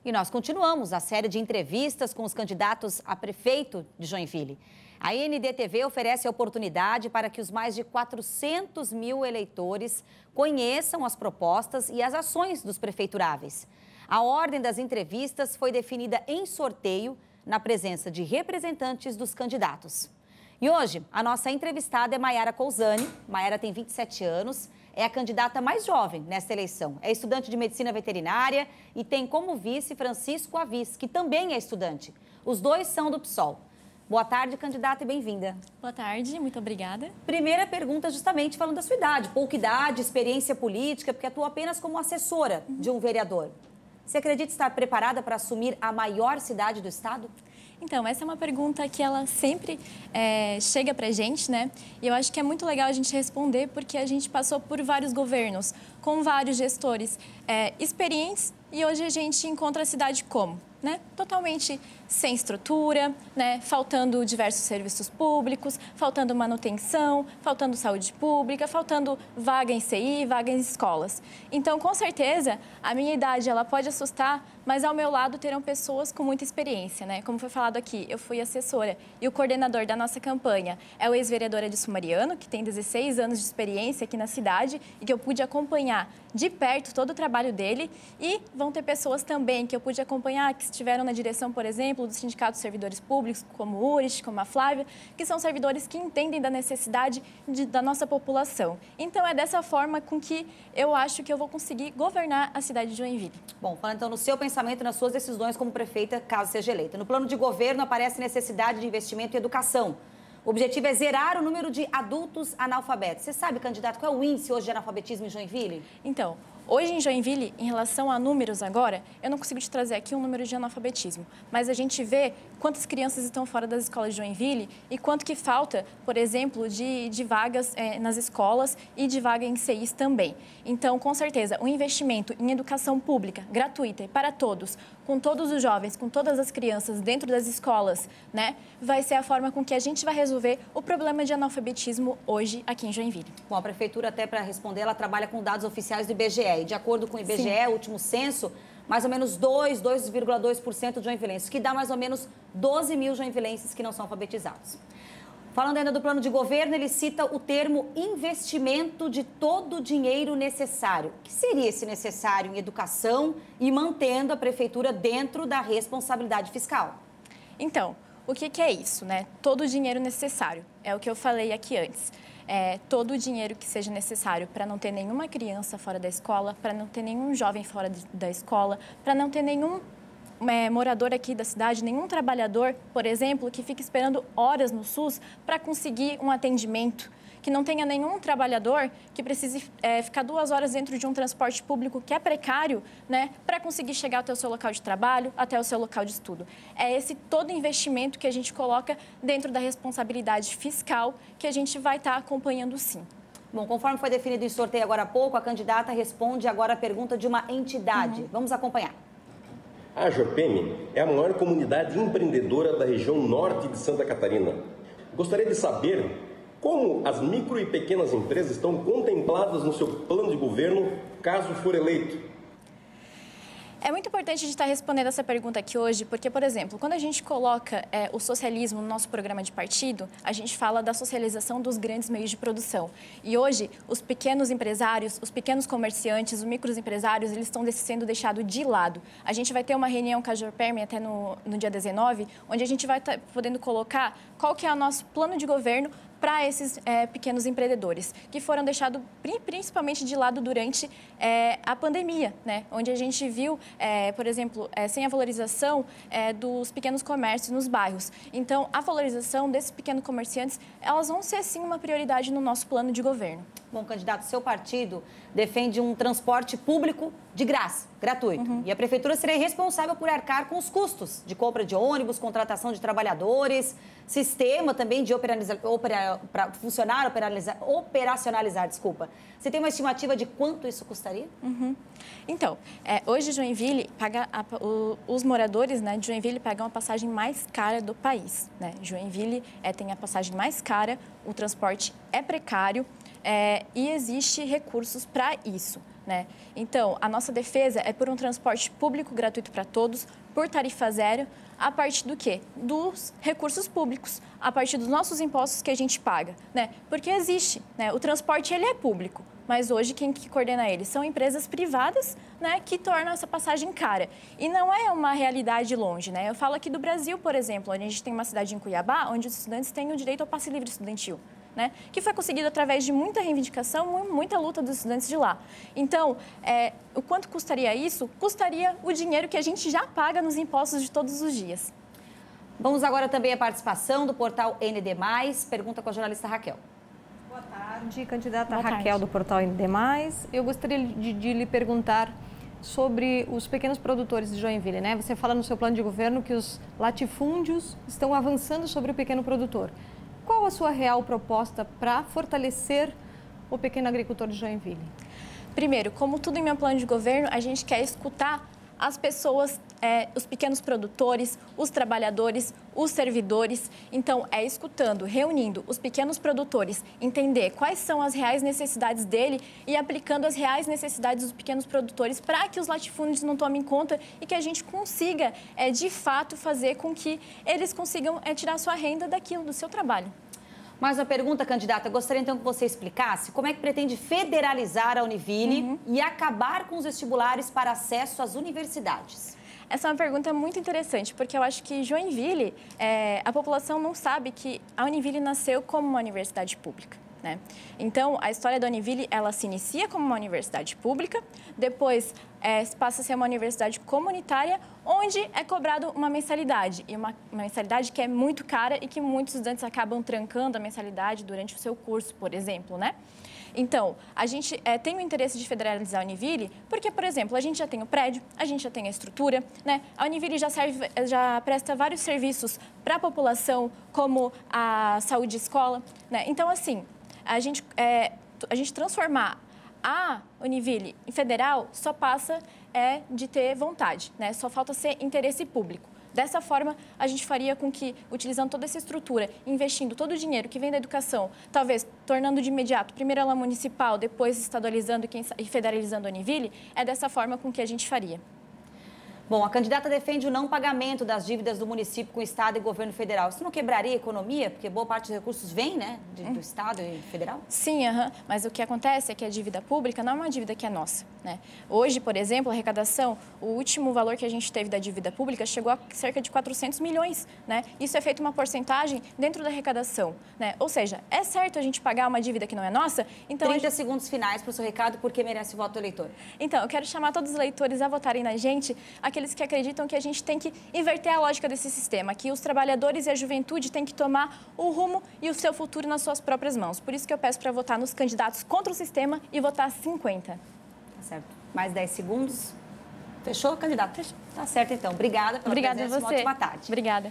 E nós continuamos a série de entrevistas com os candidatos a prefeito de Joinville. A NDTV oferece a oportunidade para que os mais de 400 mil eleitores conheçam as propostas e as ações dos prefeituráveis. A ordem das entrevistas foi definida em sorteio na presença de representantes dos candidatos. E hoje, a nossa entrevistada é Maiara Cousani. Maiara tem 27 anos, é a candidata mais jovem nesta eleição. É estudante de medicina veterinária e tem como vice Francisco Avis, que também é estudante. Os dois são do PSOL. Boa tarde, candidata, e bem-vinda. Boa tarde, muito obrigada. Primeira pergunta, justamente falando da sua idade, pouca idade, experiência política, porque atua apenas como assessora de um vereador. Você acredita estar preparada para assumir a maior cidade do estado? Então, essa é uma pergunta que ela sempre chega para a gente, né? E eu acho que é muito legal a gente responder porque a gente passou por vários governos, com vários gestores experientes e hoje a gente encontra a cidade como? Né? Totalmente sem estrutura, né? Faltando diversos serviços públicos, faltando manutenção, faltando saúde pública, faltando vaga em CI, vaga em escolas. Então, com certeza, a minha idade ela pode assustar, mas ao meu lado terão pessoas com muita experiência, né? Como foi falado aqui, eu fui assessora e o coordenador da nossa campanha é o ex-vereador Edilson Mariano, que tem 16 anos de experiência aqui na cidade e que eu pude acompanhar de perto todo o trabalho dele e vão ter pessoas também que eu pude acompanhar, que estiveram na direção, por exemplo, do Sindicato de Servidores Públicos, como o URIS, como a Flávia, que são servidores que entendem da necessidade da nossa população. Então, é dessa forma com que eu acho que eu vou conseguir governar a cidade de Joinville. Bom, falando então no seu pensamento e nas suas decisões como prefeita, caso seja eleita. No plano de governo aparece necessidade de investimento em educação. O objetivo é zerar o número de adultos analfabetos. Você sabe, candidato, qual é o índice hoje de analfabetismo em Joinville? Então, hoje em Joinville, em relação a números agora, eu não consigo te trazer aqui um número de analfabetismo, mas a gente vê quantas crianças estão fora das escolas de Joinville e quanto que falta, por exemplo, de vagas nas escolas e de vaga em CIs também. Então, com certeza, o investimento em educação pública, gratuita e para todos, com todos os jovens, com todas as crianças dentro das escolas, né, vai ser a forma com que a gente vai resolver o problema de analfabetismo hoje aqui em Joinville. Bom, a prefeitura, até para responder, ela trabalha com dados oficiais do IBGE. E de acordo com o IBGE, o último censo, mais ou menos 2,2% de joinvilenses, que dá mais ou menos 12 mil joinvilenses que não são alfabetizados. Falando ainda do plano de governo, ele cita o termo investimento de todo o dinheiro necessário. O que seria esse necessário em educação e mantendo a prefeitura dentro da responsabilidade fiscal? Então, o que é isso, né? Todo o dinheiro necessário. É o que eu falei aqui antes. Todo o dinheiro que seja necessário para não ter nenhuma criança fora da escola, para não ter nenhum jovem fora da escola, para não ter nenhum morador aqui da cidade, nenhum trabalhador, por exemplo, que fique esperando horas no SUS para conseguir um atendimento, que não tenha nenhum trabalhador que precise ficar 2 horas dentro de um transporte público que é precário, né, para conseguir chegar até o seu local de trabalho, até o seu local de estudo. É esse todo investimento que a gente coloca dentro da responsabilidade fiscal que a gente vai estar acompanhando sim. Bom, conforme foi definido em sorteio agora há pouco, a candidata responde agora a pergunta de uma entidade. Vamos acompanhar. A Jopeme é a maior comunidade empreendedora da região norte de Santa Catarina. Gostaria de saber como as micro e pequenas empresas estão contempladas no seu plano de governo, caso for eleito. É muito importante a gente estar respondendo essa pergunta aqui hoje, porque, por exemplo, quando a gente coloca o socialismo no nosso programa de partido, a gente fala da socialização dos grandes meios de produção. E hoje, os pequenos empresários, os pequenos comerciantes, os microempresários, eles estão sendo deixados de lado. A gente vai ter uma reunião com a Jopeme até no dia 19, onde a gente vai estar podendo colocar qual que é o nosso plano de governo para esses pequenos empreendedores, que foram deixados principalmente de lado durante a pandemia, né? Onde a gente viu, por exemplo, sem a valorização dos pequenos comércios nos bairros. Então, a valorização desses pequenos comerciantes, elas vão ser, sim, uma prioridade no nosso plano de governo. Bom, candidato, seu partido defende um transporte público de graça, gratuito. E a prefeitura seria responsável por arcar com os custos de compra de ônibus, contratação de trabalhadores, sistema também de operacionalizar, desculpa. Você tem uma estimativa de quanto isso custaria? Então, hoje Joinville paga os moradores, né, de Joinville pagam a passagem mais cara do país, né? Joinville tem a passagem mais cara, o transporte é precário. e existe recursos para isso, né? Então, a nossa defesa é por um transporte público gratuito para todos, por tarifa zero, a partir do quê? Dos recursos públicos, a partir dos nossos impostos que a gente paga, né? Porque existe, né? O transporte, ele é público, mas hoje quem que coordena ele? São empresas privadas, né, que tornam essa passagem cara. E não é uma realidade longe, né? Eu falo aqui do Brasil, por exemplo, onde a gente tem uma cidade em Cuiabá, onde os estudantes têm o direito ao passe livre estudantil, né, que foi conseguido através de muita reivindicação, muita luta dos estudantes de lá. Então, o quanto custaria isso? Custaria o dinheiro que a gente já paga nos impostos de todos os dias. Vamos agora também à participação do portal ND+, pergunta com a jornalista Raquel. Boa tarde, candidata Boa Raquel tarde. do portal ND+. Eu gostaria de lhe perguntar sobre os pequenos produtores de Joinville, né? Você fala no seu plano de governo que os latifúndios estão avançando sobre o pequeno produtor. Qual a sua real proposta para fortalecer o pequeno agricultor de Joinville? Primeiro, como tudo em meu plano de governo, a gente quer escutar as pessoas, os pequenos produtores, os trabalhadores, os servidores. Então, escutando, reunindo os pequenos produtores, entender quais são as reais necessidades dele e aplicando as reais necessidades dos pequenos produtores para que os latifúndios não tomem conta e que a gente consiga, de fato, fazer com que eles consigam tirar sua renda daquilo, do seu trabalho. Mais uma pergunta, candidata. Gostaria então que você explicasse como é que pretende federalizar a Univille e acabar com os vestibulares para acesso às universidades. Essa é uma pergunta muito interessante, porque eu acho que Joinville, a população não sabe que a Univille nasceu como uma universidade pública, né? Então, a história da Univille, ela se inicia como uma universidade pública, depois passa a ser uma universidade comunitária, onde é cobrado uma mensalidade, e uma mensalidade que é muito cara e que muitos estudantes acabam trancando a mensalidade durante o seu curso, por exemplo, né? Então, a gente tem o interesse de federalizar a Univille porque, por exemplo, a gente já tem o prédio, a gente já tem a estrutura, né? A Univille já presta vários serviços para a população, como a saúde e escola, né? Então, assim, a gente transformar a Univille em federal só passa de ter vontade, né? Só falta ser interesse público. Dessa forma, a gente faria com que, utilizando toda essa estrutura, investindo todo o dinheiro que vem da educação, talvez tornando de imediato, primeiro ela municipal, depois estadualizando e federalizando a Univille, dessa forma com que a gente faria. Bom, a candidata defende o não pagamento das dívidas do município com o Estado e governo federal. Isso não quebraria a economia? Porque boa parte dos recursos vem, né, do Estado e federal? Sim, mas o que acontece é que a dívida pública não é uma dívida que é nossa, né? Hoje, por exemplo, a arrecadação, o último valor que a gente teve da dívida pública chegou a cerca de 400 milhões, né? Isso é feito uma porcentagem dentro da arrecadação, né? Ou seja, é certo a gente pagar uma dívida que não é nossa? Então, 30 segundos finais para o seu recado, porque merece o voto do eleitor. Então, eu quero chamar todos os eleitores a votarem na gente, aqueles que acreditam que a gente tem que inverter a lógica desse sistema, que os trabalhadores e a juventude têm que tomar o rumo e o seu futuro nas suas próprias mãos. Por isso que eu peço para votar nos candidatos contra o sistema e votar 50. Tá certo. Mais 10 segundos. Fechou, candidata? Fechou. Tá certo, então. Obrigada pela presença. Obrigada a você. Uma ótima tarde. Obrigada.